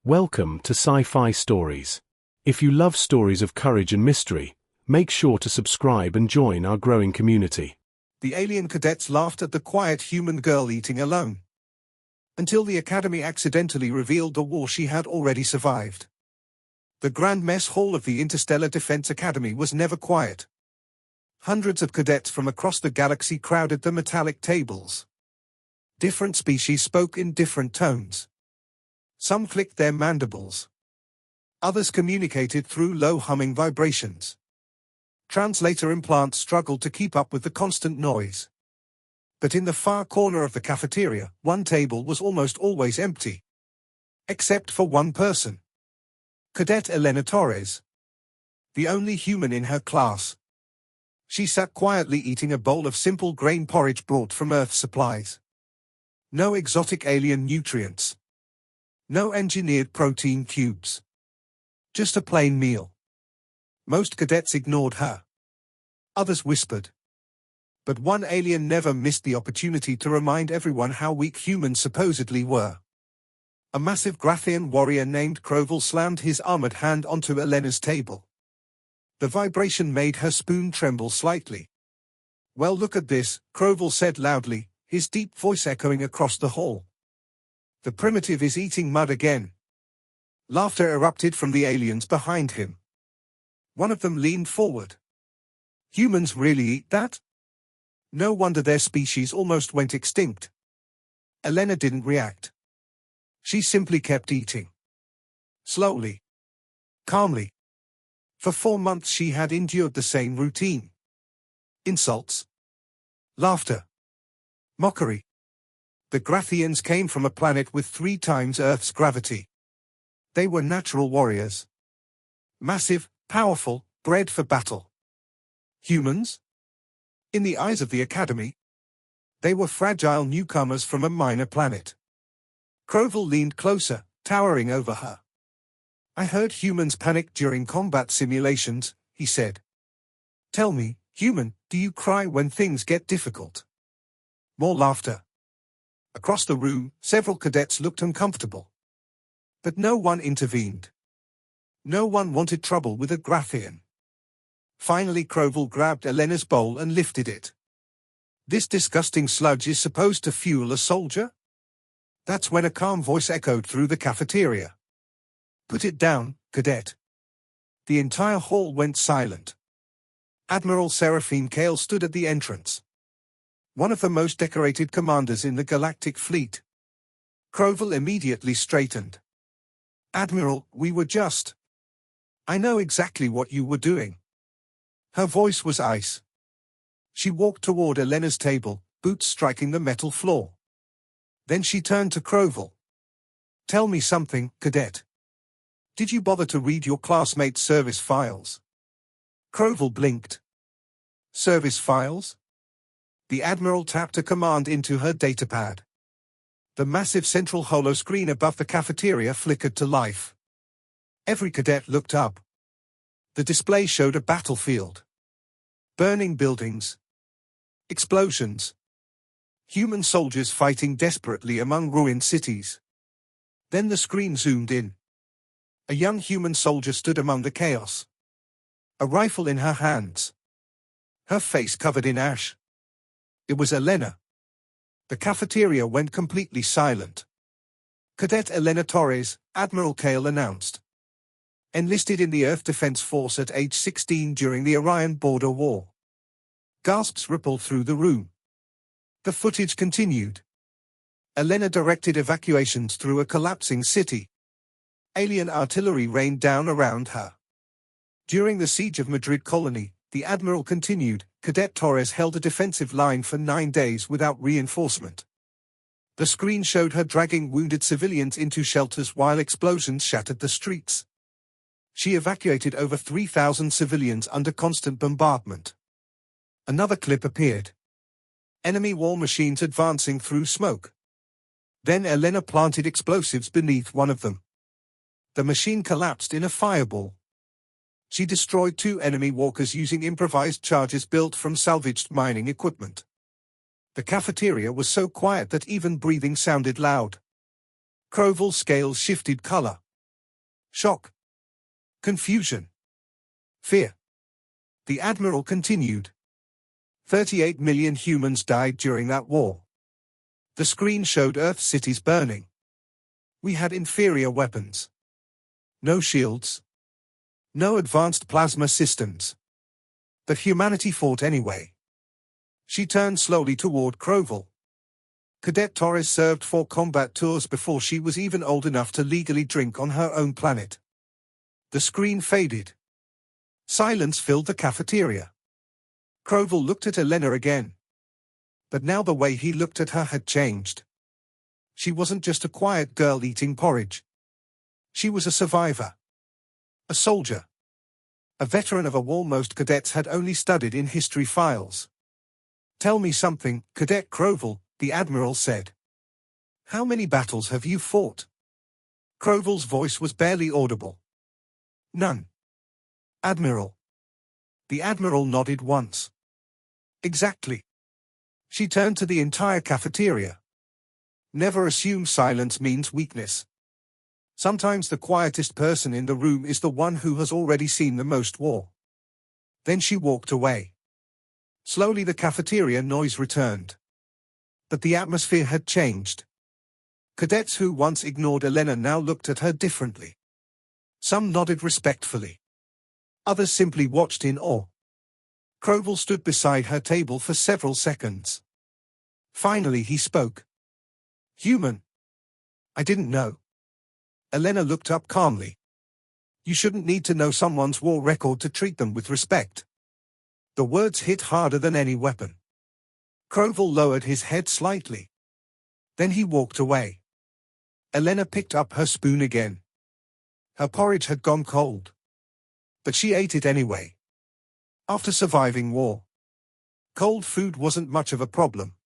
Welcome to Sci-Fi Stories. If you love stories of courage and mystery, make sure to subscribe and join our growing community. The alien cadets laughed at the quiet human girl eating alone. Until the Academy accidentally revealed the war she had already survived. The Grand Mess Hall of the Interstellar Defense Academy was never quiet. Hundreds of cadets from across the galaxy crowded the metallic tables. Different species spoke in different tones. Some clicked their mandibles. Others communicated through low humming vibrations. Translator implants struggled to keep up with the constant noise. But in the far corner of the cafeteria, one table was almost always empty. Except for one person. Cadet Elena Torres. The only human in her class. She sat quietly eating a bowl of simple grain porridge brought from Earth supplies. No exotic alien nutrients. No engineered protein cubes. Just a plain meal. Most cadets ignored her. Others whispered. But one alien never missed the opportunity to remind everyone how weak humans supposedly were. A massive Grathian warrior named Kroval slammed his armored hand onto Elena's table. The vibration made her spoon tremble slightly. "Well, look at this," Kroval said loudly, his deep voice echoing across the hall. "The primitive is eating mud again." Laughter erupted from the aliens behind him. One of them leaned forward. "Humans really eat that? No wonder their species almost went extinct." Elena didn't react. She simply kept eating. Slowly. Calmly. For 4 months she had endured the same routine. Insults. Laughter. Mockery. The Grathians came from a planet with 3 times Earth's gravity. They were natural warriors. Massive, powerful, bred for battle. Humans? In the eyes of the Academy, they were fragile newcomers from a minor planet. Kroval leaned closer, towering over her. "I heard humans panic during combat simulations," he said. "Tell me, human, do you cry when things get difficult?" More laughter. Across the room, several cadets looked uncomfortable. But no one intervened. No one wanted trouble with a Grathian. Finally Kroval grabbed Elena's bowl and lifted it. "This disgusting sludge is supposed to fuel a soldier?" That's when a calm voice echoed through the cafeteria. "Put it down, cadet." The entire hall went silent. Admiral Seraphine Kale stood at the entrance. One of the most decorated commanders in the Galactic Fleet. Kroval immediately straightened. "Admiral, we were just... I know exactly what you were doing." Her voice was ice. She walked toward Elena's table, boots striking the metal floor. Then she turned to Kroval. "Tell me something, cadet. Did you bother to read your classmates' service files?" Kroval blinked. "Service files?" The Admiral tapped a command into her datapad. The massive central holoscreen above the cafeteria flickered to life. Every cadet looked up. The display showed a battlefield. Burning buildings. Explosions. Human soldiers fighting desperately among ruined cities. Then the screen zoomed in. A young human soldier stood among the chaos. A rifle in her hands. Her face covered in ash. It was Elena. The cafeteria went completely silent. "Cadet Elena Torres," Admiral Kale announced. "Enlisted in the Earth Defense Force at age 16 during the Orion Border War." Gasps rippled through the room. The footage continued. Elena directed evacuations through a collapsing city. Alien artillery rained down around her. During the siege of Madrid Colony, the Admiral continued, Cadet Torres held a defensive line for 9 days without reinforcement. The screen showed her dragging wounded civilians into shelters while explosions shattered the streets. She evacuated over 3,000 civilians under constant bombardment. Another clip appeared. Enemy war machines advancing through smoke. Then Elena planted explosives beneath one of them. The machine collapsed in a fireball. She destroyed 2 enemy walkers using improvised charges built from salvaged mining equipment. The cafeteria was so quiet that even breathing sounded loud. Kroval's scales shifted color. Shock. Confusion. Fear. The admiral continued. 38 million humans died during that war. The screen showed Earth cities burning. We had inferior weapons. No shields. No advanced plasma systems. But humanity fought anyway. She turned slowly toward Crowell. Cadet Torres served 4 combat tours before she was even old enough to legally drink on her own planet. The screen faded. Silence filled the cafeteria. Crowell looked at Elena again. But now the way he looked at her had changed. She wasn't just a quiet girl eating porridge. She was a survivor. A soldier. A veteran of a war most cadets had only studied in history files. "Tell me something, Cadet Crowell," the admiral said. "How many battles have you fought?" Crowell's voice was barely audible. "None, Admiral." The admiral nodded once. "Exactly." She turned to the entire cafeteria. "Never assume silence means weakness. Sometimes the quietest person in the room is the one who has already seen the most war." Then she walked away. Slowly the cafeteria noise returned. But the atmosphere had changed. Cadets who once ignored Elena now looked at her differently. Some nodded respectfully. Others simply watched in awe. Crowell stood beside her table for several seconds. Finally he spoke. "Human. I didn't know." Elena looked up calmly. "You shouldn't need to know someone's war record to treat them with respect." The words hit harder than any weapon. Crowell lowered his head slightly. Then he walked away. Elena picked up her spoon again. Her porridge had gone cold. But she ate it anyway. After surviving war, cold food wasn't much of a problem.